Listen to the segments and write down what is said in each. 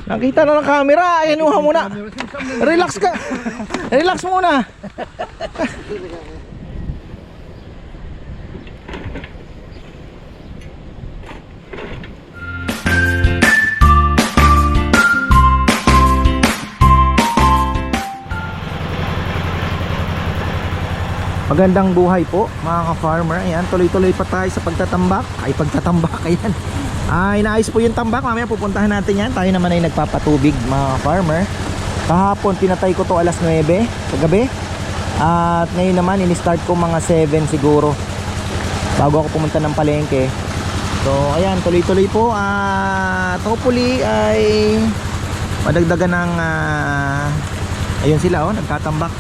Nakita na ng camera, inuha muna. Relax ka. Relax muna. Magandang buhay po mga ka-farmer. Ayan, tuloy-tuloy pa tayo sa pagtatambak. Ayan. Inaayos po yung tambak. Mamaya pupuntahan natin yan. Tayo naman ay nagpapatubig mga ka-farmer. Kahapon pinatay ko to alas 9 kagabi. At ngayon naman ini-start ko mga 7 siguro, bago ako pumunta ng palengke. So ayan, tuloy-tuloy po. At hopefully ay madagdagan ng ayun sila nagtatambak.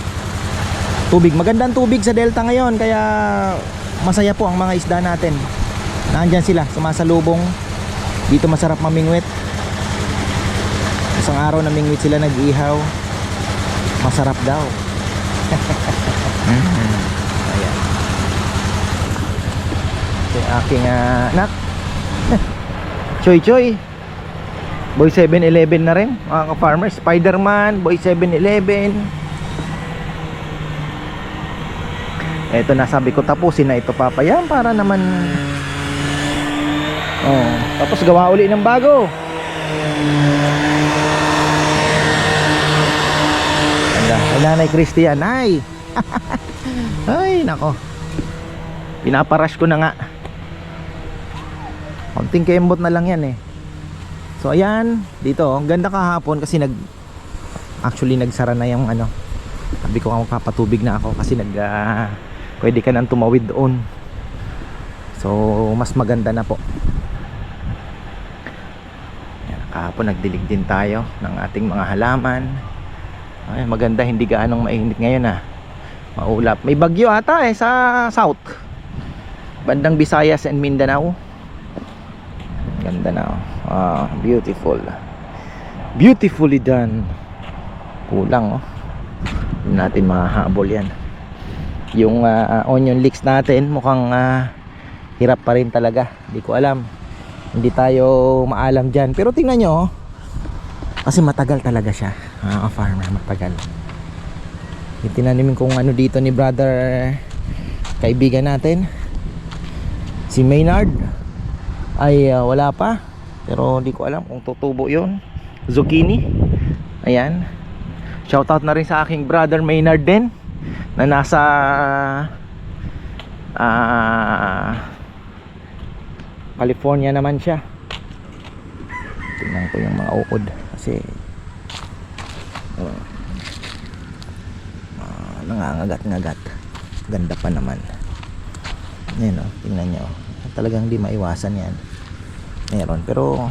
Tubig, magandang tubig sa delta ngayon, kaya masaya po ang mga isda natin. Nandyan sila, sumasalubong. Dito masarap mamingwit. Isang araw na mingwit sila nag-ihaw. Masarap daw. Ayan. Ito aking anak. Choy Choy. Boy 7-Eleven na rin mga ka-farmer. Spider-Man, Boy 7-Eleven. Eto na, sabi ko tapusin na ito papayam para naman tapos gawa uli ng bago. Nanay Christian, ay ay nako, pinaparash ko na nga. Konting kembot na lang yan So ayan, dito ang ganda kahapon kasi actually nagsara na yung sabi ko nga magpapatubig na ako kasi pwede ka nang tumawid doon. So mas maganda na po. Yan, kahapon nagdilig din tayo ng ating mga halaman. Ay, maganda, hindi gaanong mainit ngayon maulap. May bagyo ata sa south, bandang Visayas and Mindanao. Ganda na beautiful. Beautifully done. Kulang hindi natin mahahabol yan. Yung onion leeks natin mukhang hirap pa rin talaga. Hindi ko alam, hindi tayo maalam dyan. Pero tingnan nyo kasi matagal talaga siya farmer, matagal. Yung tinanimin kong dito ni brother kaibigan natin si Maynard ay wala pa. Pero hindi ko alam kung tutubo yun. Zucchini. Ayan, shoutout na rin sa aking brother Maynard din na nasa California naman siya. Tingnan ko yung mga uod kasi nangangagat-ngagat. Ganda pa naman. Ayan tingnan nyo, talagang hindi maiwasan yan. Meron, pero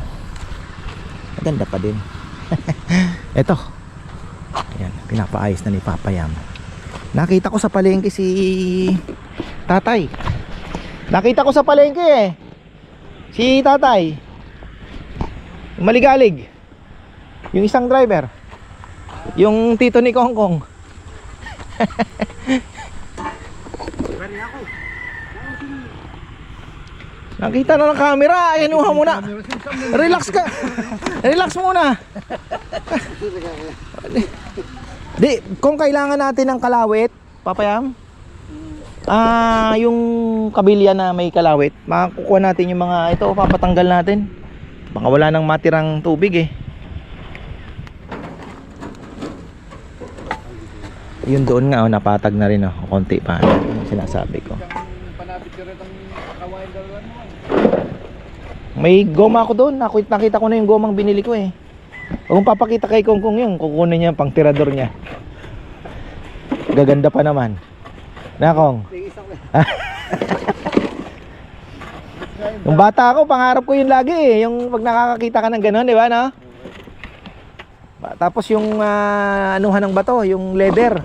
maganda pa din. Eto, ayan, pinapaayos na ni Papayam. Nakita ko sa palengke si Tatay. Nakita ko sa palengke si Tatay, yung maligalig, yung isang driver, yung tito ni Kongkong. Nakita na ng camera, inuha muna. Relax ka. Relax muna. Di, kung kailangan natin ng kalawit, Papayam, yung kabilya na may kalawit, makukuha natin yung mga ito, papatanggal natin. Baka wala nang matirang tubig Yun doon nga napatag na rin konti pa. Yung sinasabi ko. May goma ako doon. Nakita ko na yung gomang binili ko Kung papakita kay Kongkong yun, kukunin niya pang tirador niya. Gaganda pa naman. Nakong. Yung bata ako, pangarap ko yun lagi yung pag nakakakita ka ng gano'n, di ba, no? Tapos yung anuhan ng bato, yung leather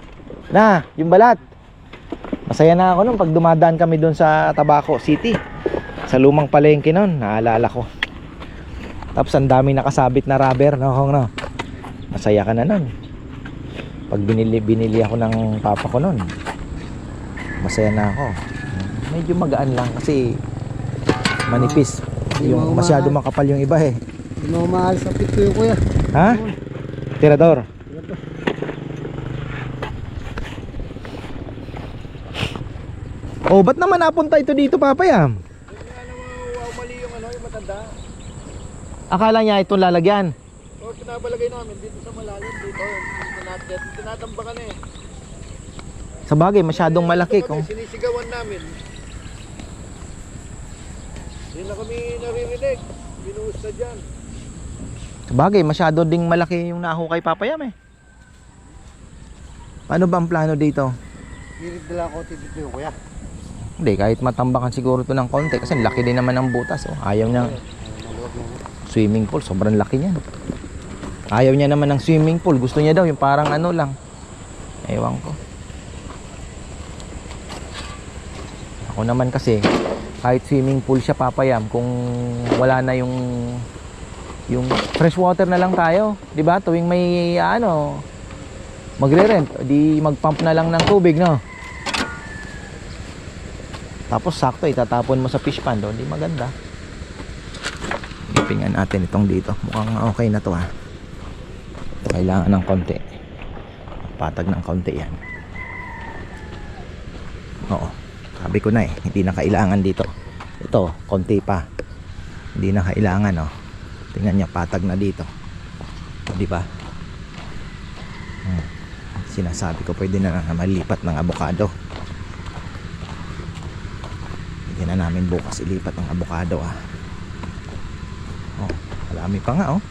yung balat. Masaya na ako nung pag dumadaan kami doon sa Tabaco City, sa lumang palengke noon, naalala ko. Tapos ang daming nakasabit na rubber, no? Masaya ka na noon. Pag binili ako ng papa ko noon, masaya na ako. Medyo magaan lang kasi manipis. Yung masyado makapal yung iba eh. Hindi mo mahal sa pito yung kuya. Ha? Tirador. Oh, ba't naman napunta ito dito, Papayam? Mali yung ano, yung matanda. Akala niya itong lalagyan. O, pinabalagay namin dito sa malalim. Dito, tinatambakan eh. Sa bagay, masyadong malaki kung... Sinisigawan namin. Hindi na kami naririnig. Binuhos na dyan. Sa bagay, masyado ding malaki yung nahukay, Papayam eh. Paano ba ang plano dito? Hirit dala ko dito yung kuya. Hindi, kahit matambakan siguro ito ng konti kasi laki din naman ng butas. Oh. Ayaw niya. Swimming pool, sobrang laki niyan. Ayaw niya naman ng swimming pool. Gusto niya daw yung parang ano lang. Ewan ko. Ako naman kasi, kahit swimming pool siya, Papayam, kung wala na yung fresh water na lang tayo. 'Di ba? Tuwing may ano, magre-rent, di mag-pump na lang ng tubig, no? Tapos sakto itatapon mo sa fish pond, hindi maganda. Ipingan natin itong dito. Mukhang okay na to ha. Ito kailangan ng konti. Patag ng konti yan. Oo. Sabi ko na eh, hindi na kailangan dito. Ito, konti pa. Hindi na kailangan, oh. Tingnan niya, patag na dito. Di ba? Sinasabi ko pwede na malipat ng abukado. Pwede na namin bukas ilipat ng abukado ah. Oh, marami pa nga oh.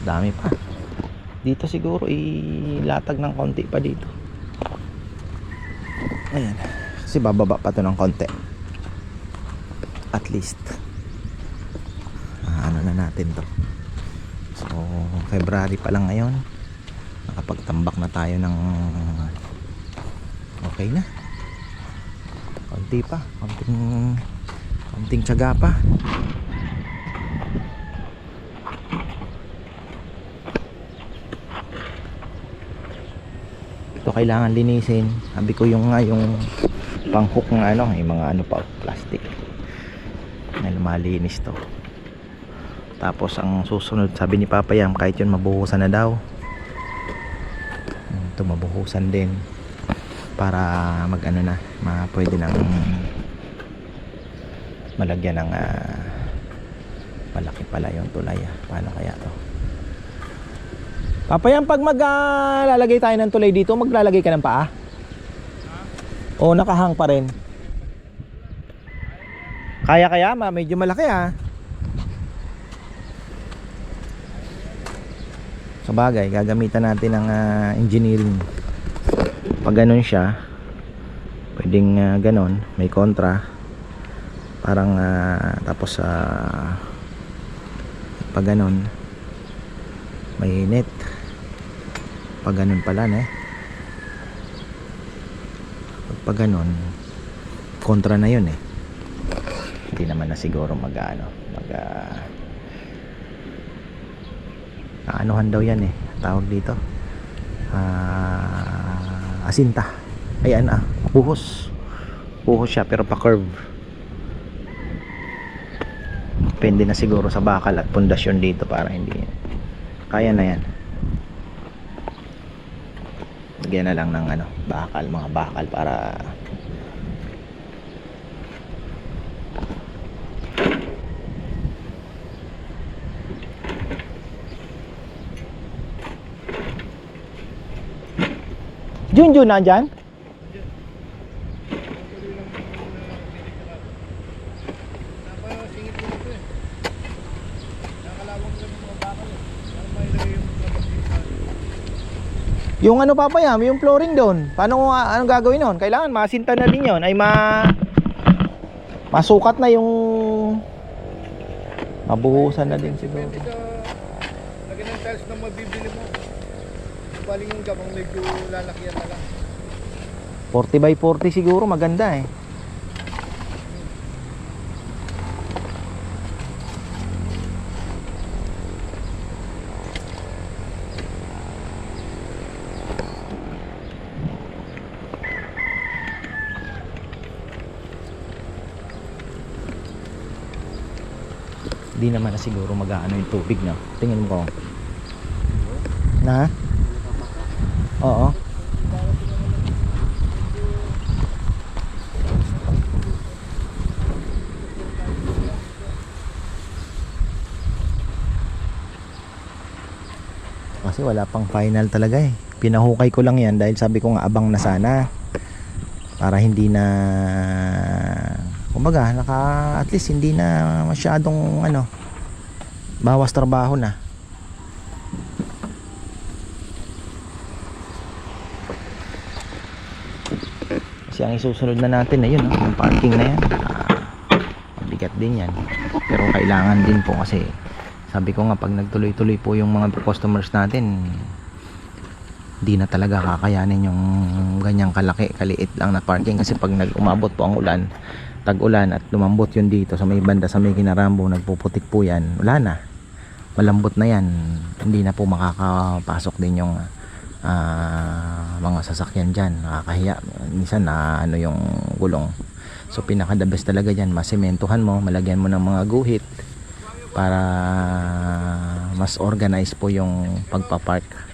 Dami pa. Dito siguro ilatag ng konti pa dito. Ayan. Kasi bababa pa to ng konti. At least ano na natin to. So February pa lang ngayon, nakapagtambak na tayo ng okay na. Konti pa, konting tiyaga pa. Ito kailangan linisin. Sabi ko yung panghook ng ano, yung mga ano pa, plastic na lumalinis to. Tapos ang susunod, sabi ni Papayam, kahit yun mabuhusan na daw. Ito mabuhusan din para mag-ano na, pwede nang malagyan ng malaki pala yung tulay. Paano kaya to? Papayam, pag maglalagay tayo ng tulay dito, maglalagay ka ng paa? O nakahang pa rin? Kaya medyo malaki Sa bagay, gagamitan natin ng engineering. Pag ganun siya, pwedeng ganun, may kontra. Parang tapos pag ganun, may net. Pag ganun pala pag ganun, kontra na yun Hindi naman na siguro anuhan daw yan tawag dito asinta. Ayan buhos siya pero pa curve. Depende na siguro sa bakal at pundasyon dito para hindi kaya na yan. Lagyan na lang ng mga bakal para Junjun nandyan? Yung Papayam, yung flooring doon, paano anong gagawin noon? Kailangan masinta na din yun, ay masukat na yung mabuhusan na din siguro. Lagyan ng tiles na mabibili mo. Baling yung gabang medyo lalakyan na lang. 40 by 40 siguro, maganda Di naman na siguro mag-aano yung tubig, no? Tingin mo ko. Na? Oo. Kasi wala pang final talaga eh. Pinahukay ko lang yan dahil sabi ko nga abang na sana. Para hindi na, kumbaga, at least hindi na masyadong ano, bawas trabaho na. Kasi ang isusunod na natin na yun, yung parking na yan. Bigat din yan. Pero kailangan din po kasi sabi ko nga pag nagtuloy-tuloy po yung mga customers natin, di na talaga kakayanin yung ganyang kaliit lang na parking. Kasi pag umabot po ang ulan, tag-ulan at lumambot yun dito sa may banda sa may Kinarambo, nagpuputik po yan, wala na, malambot na yan, hindi na po makakapasok din yung mga sasakyan dyan, nakakahiya minsan na ano yung gulong. So pinaka the best talaga dyan, masimentohan mo, malagyan mo ng mga guhit para mas organized po yung pagpapark.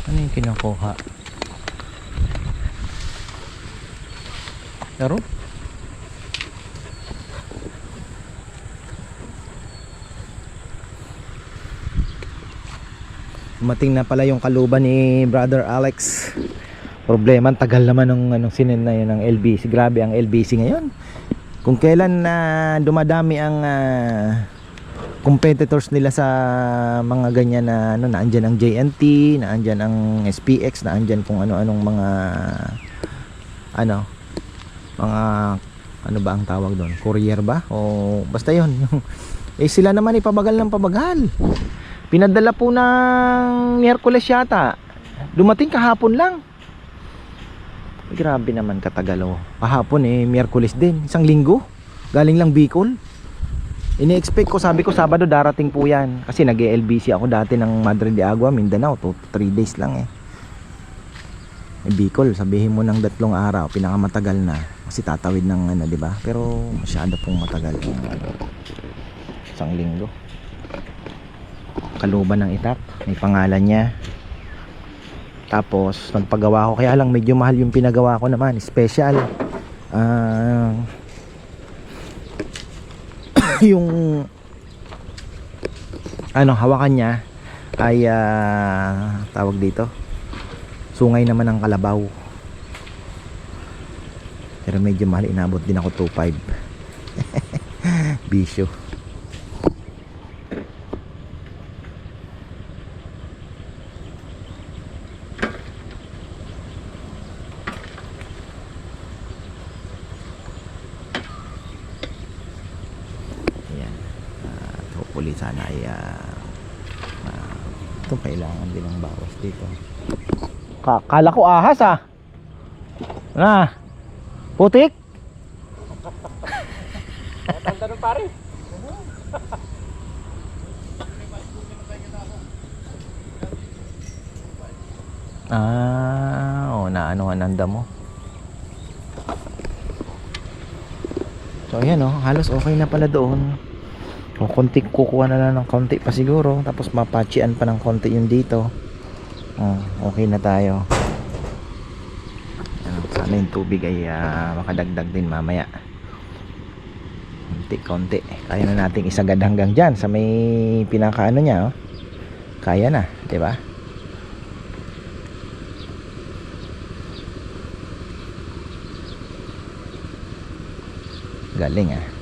Ano yung kinukuha? Laro? Dumating na pala yung kaluban ni Brother Alex. Problema, tagal naman ng anong sinin na yun ng LBC. Grabe ang LBC ngayon. Kung kailan na dumadami ang competitors nila sa mga ganyan na ano, naandyan ang JNT, naandyan ang SPX, naandyan kung ano-anong mga ano ba ang tawag doon, courier ba o basta yon. Eh sila naman ipabagal ng pabagal. Pinadala po ng Miyerkules yata, dumating kahapon lang. Grabe naman katagal. Kahapon Miyerkules din, isang linggo galing lang Bicol. Ini-expect ko, sabi ko Sabado darating po yan. Kasi nag-LBC ako dati ng Madre de Agua, Mindanao, 3 days lang Bicol, sabihin mo ng 3 araw, pinakamatagal na. Kasi tatawid ng ano, di ba? Pero masyado pong matagal. Isang linggo. Kaluban ng Itak, may pangalan niya. Tapos nagpagawa ko, kaya lang medyo mahal yung pinagawa ko naman, special. Yung ano hawakan niya ay tawag dito sungay naman ng kalabaw, pero medyo mahal, inabot din ako 2.5. Bisyo. Hopefully sana ay ito kailangan din ng bawas dito. Kala ko ahas na putik. Tanda ng pare. Naanuhan ang damo. So ayan halos okay na pala doon. O konti, kukuha na lang ng konti pa siguro, tapos mapatchian pa ng konti yung dito. Okay na tayo. Sana yung tubig ay makadagdag din mamaya. Konti-konti. Kaya na nating isagad hanggang dyan sa may pinakaano niya. Kaya na, di ba? Galing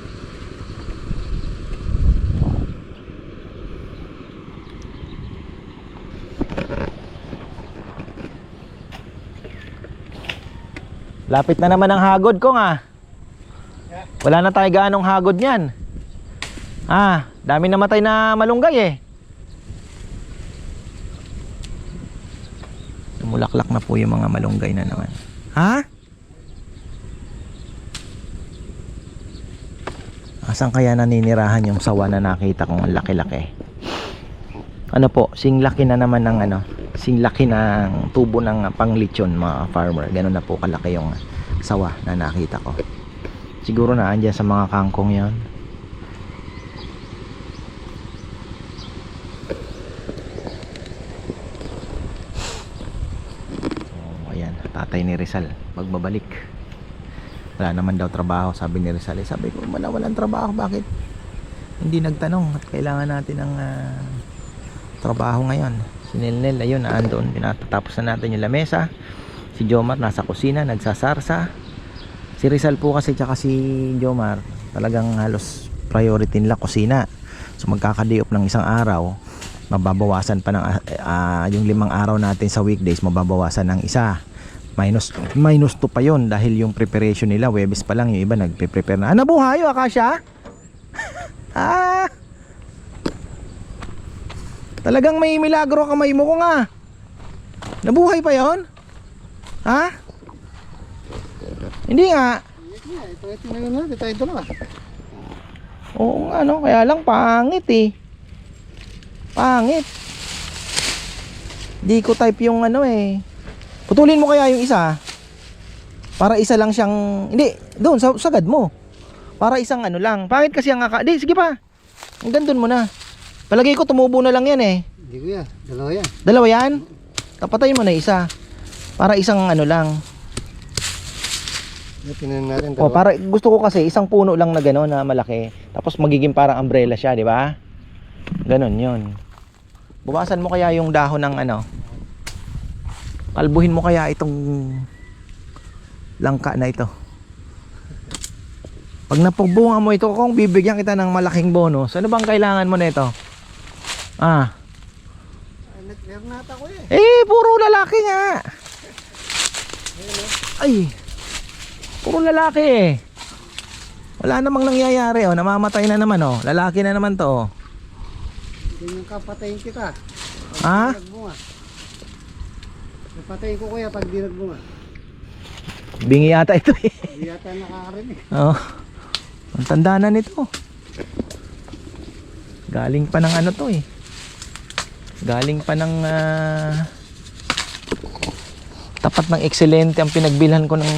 Lapit na naman ang hagod ko Wala na tayo gaanong hagod niyan. Dami namatay na malunggay Namulaklak na po yung mga malunggay na naman. Ha? Asan kaya naninirahan yung sawa na nakita kong laki-laki? Ano po, singlaki na naman ng ano, singlaki ng tubo ng panglitsyon mga farmer. Ganun na po kalaki yung sawa na nakita ko. Siguro na andyan sa mga kangkong yon. So, ayan, tatay ni Rizal magbabalik. Wala naman daw trabaho, sabi ni Rizal. Sabi ko, walang trabaho, bakit hindi nagtanong at kailangan natin ng trabaho ngayon. Si Nel, ayun, naandun, pinatatapos na natin yung lamesa. Si Jomar nasa kusina, nagsasarsa. Si Rizal po kasi tsaka si Jomar talagang halos priority nila kusina. So magkakadiop ng isang araw, mababawasan pa ng yung 5 araw natin sa weekdays, mababawasan ng isa. Minus 2 pa yon dahil yung preparation nila Webes pa lang, yung iba nagpe-prepare na. Nabuhay yung Akasha? Talagang may milagro kamay mo ko nga. Nabuhay pa yon? Ha? Hindi nga. Ito na yun natin, tayo dalawa. Oo nga no, kaya lang pangit eh. Pangit. Di ko type yung ano eh. Putulin mo kaya yung isa. Para isa lang siyang, hindi, doon sagad mo. Para isang ano lang. Pangit kasi ang di, sige pa. Hanggang doon mo na. Palagay ko tumubo na lang yan eh. Hindi ko yan, dalawa yan. Dalawa yan? Tapatayin mo na isa. Para isang ano lang. Tinanin natin O dalawa. para gusto ko kasi isang puno lang na gano'n na malaki. Tapos magiging parang umbrella siya, di ba? Ganon 'yon. Buwasan mo kaya yung dahon ng ano. Kalbuhin mo kaya itong langka na ito. Pag napagbunga mo ito, kung bibigyan kita ng malaking bonus, ano bang kailangan mo nito? Meron nata ko eh. Puro lalaki nga. Ay. Puro lalaki eh. Wala namang nangyayari oh, namamatay na naman oh. Lalaki na naman to oh. Ganyan ka, patayin kita. Ha? Nagbunga. Napatayin ko kuya pag di nagbunga. Bingi yata ito eh. Hindi yata nakakarinig. Oh. Ang tanda na nito. Galing pa ng ano to eh. Galing pa ng tapat ng Excelente ang pinagbilhan ko ng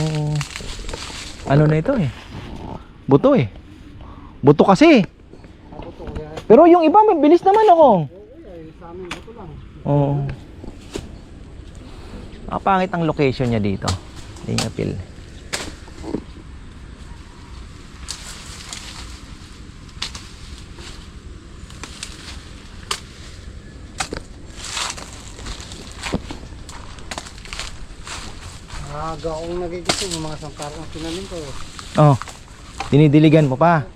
ano na ito eh. Buto eh. Buto kasi. Pero yung iba mabilis naman ako. Sa amin buto lang. Oo. Pangit ang location niya dito. Hindi niya feel. Aga akong nagigising yung mga sangkarang tinanim ko. Oh. Dinidiligan mo pa.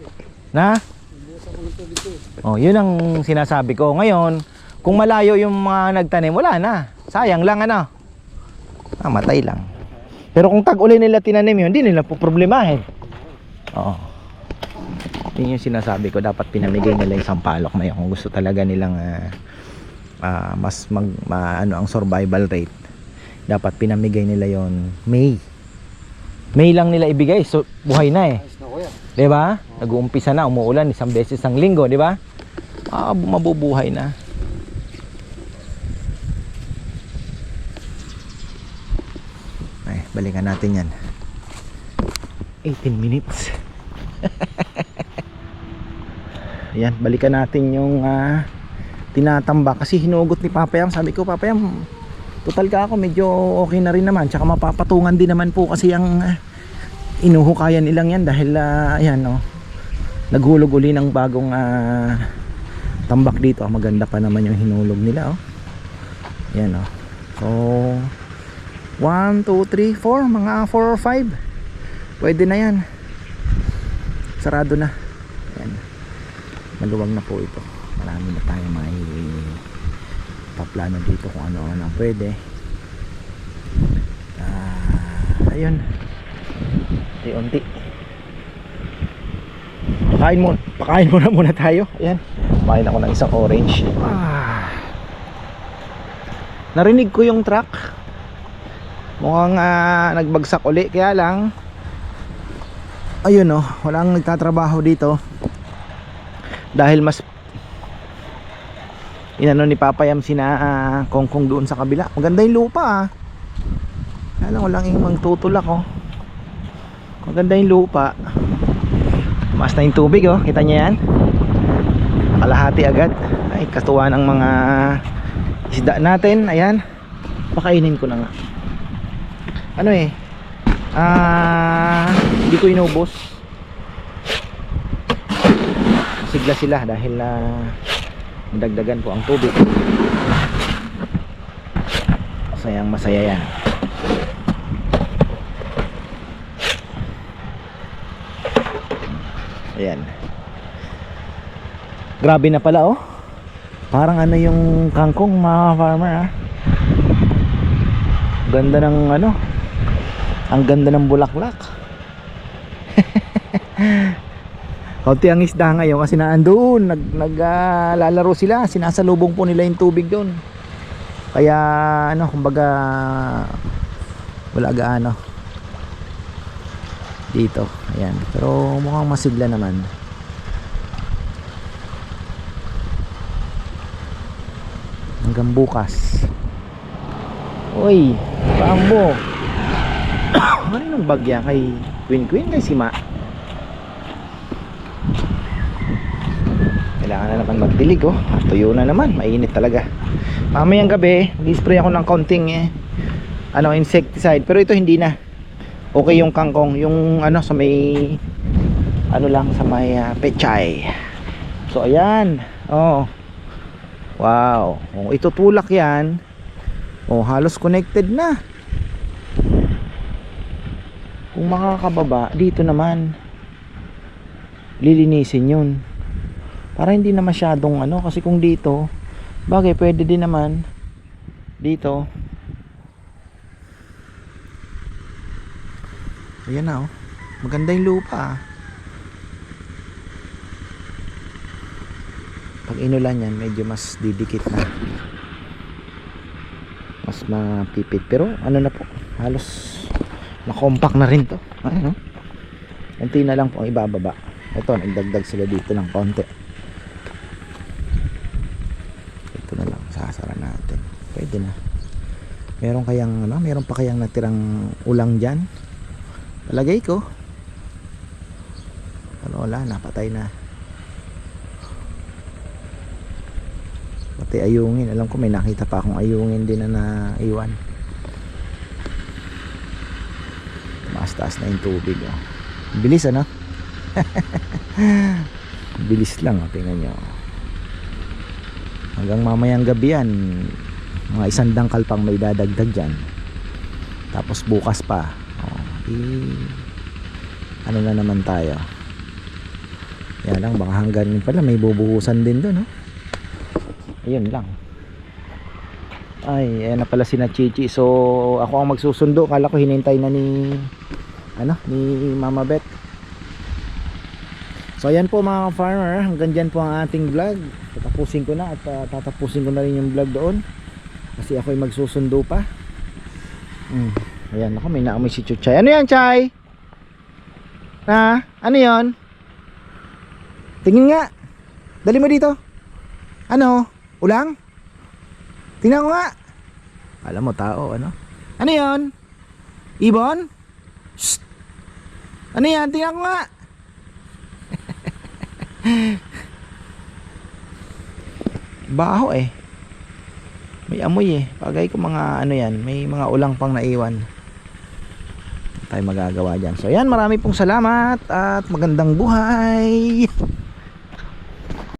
Na? Ibuhos ako ng tubig ko. Oh, yun ang sinasabi ko. Ngayon, kung malayo yung mga nagtanim, wala na. Sayang lang ano. Matay lang. Pero kung tag-uli nila tinanim yun, hindi nila po problemahin. Oo. Yun yung sinasabi ko, dapat pinamigay nila yung sampalok na yun kung gusto talaga nilang mas ano ang survival rate. Dapat pinamigay nila yon May lang nila ibigay, so buhay na eh. Ayos na kuya. 'Di ba? Nag-uumpisa na, umuulan isang beses ang linggo, 'di ba? Mabubuhay na. Ay, balikan natin 'yan. 18 minutes. Ayan, balikan natin yung tinatambak kasi hinugot ni Papayam. Sabi ko, Papayam, total ka ako, medyo okay na rin naman. Tsaka mapapatungan din naman po kasi ang inuhukayan nilang yan dahil ayan oh, naghulog uli ng bagong tambak dito. Maganda pa naman yung hinulog nila oh. Ayan oh. So 1, 2, 3, 4, mga 4 or 5 pwede na yan. Sarado na. Ayan. Maluwag na po ito. Marami na tayo may paplano dito kung ano-ano pwede. Ayun. Unti-unti. Pakain muna tayo. Ayan. Pakain ako ng isang orange. Narinig ko yung truck. Mukhang nagbagsak uli, kaya lang ayun oh, walang nagtatrabaho dito dahil mas inano ni Papa Yam sina Kongkong doon sa kabila. Maganda yung lupa kaya lang walang imang tutulak oh. Maganda yung lupa, mas na yung tubig oh, kita niya yan, kalahati agad. Ay, katuwa ng mga isda natin. Ayan, pakainin ko na nga. Ano eh, hindi ko inubos, sigla sila dahil dagdagan ko ang tubig. Masayang masaya yan. Ayan, grabe na pala oh, parang ano yung kangkong mga farmer ganda ng ano, ang ganda ng bulaklak. Kaunti ang isda ngayon kasi naandun naglalaro sila, sinasalubong po nila yung tubig doon, kaya ano, kumbaga wala gaano dito. Ayan, pero mukhang masigla naman. Hanggang bukas. Uy, paambo. Ano nung bagya kay Queen kay Sima? Kailangan na naman magdilig oh. Tuyo na naman, mainit talaga. Mamayang gabi, mag-spray ako ng counting insecticide, pero ito hindi na. Okay yung kangkong, yung ano sa may ano lang sa may pechay. So ayan. Oh. Wow. Oh, itutulak 'yan. Oh, halos connected na. Kung makakababa dito naman, lilinisin 'yun. Para hindi na masyadong ano, kasi kung dito, bagay pwede din naman dito. Ayan na oh. Maganda yung lupa Pag inulan yan, medyo mas didikit na, mas mapipit. Pero ano na po, halos makompact na rin to. Ayun, no? Kunti na lang po ang ibababa. Ito, nagdagdag sila dito ng konti. Ito na lang, sasara natin. Pwede na. Meron kayang ano, meron pa kayang natirang ulang dyan? Palagay ko. Pero wala, napatay na. Pati ayungin, alam ko may nakita pa akong ayungin din na naiwan. Taas-taas na yung tubig oh. Bilis ano? Bilis lang oh, tingnan nyo. Hanggang mamayang gabi yan, mga 100 dangkal pang may dadagdag dyan. Tapos bukas pa oh, ano na naman tayo. Yan lang, baka hanggang pala may bubuhusan din doon oh. Ayun lang. Ay, ayan na pala si Chichi. So, ako ang magsusundo. Kala ko hinintay na ni Mama Beth. So, ayan po mga farmer. Hanggang dyan po ang ating vlog. Tatapusin ko na at tatapusin ko na rin yung vlog doon. Kasi ako ay magsusundo pa. Ayan, ako may naamoy si Chuchay. Ano yan, Chay? Ha? Ano yan? Tingin nga. Dali mo dito. Ano? Ulang? Tingnan ko nga. Alam mo tao, ano? Ano yon? Ibon? Shh! Ano yan? Tingnan ko nga. Baho eh. May amoy eh. Pagay ko mga ano yan. May mga ulang pang naiwan. Tayo magagawa dyan. So yan, marami pong salamat at magandang buhay.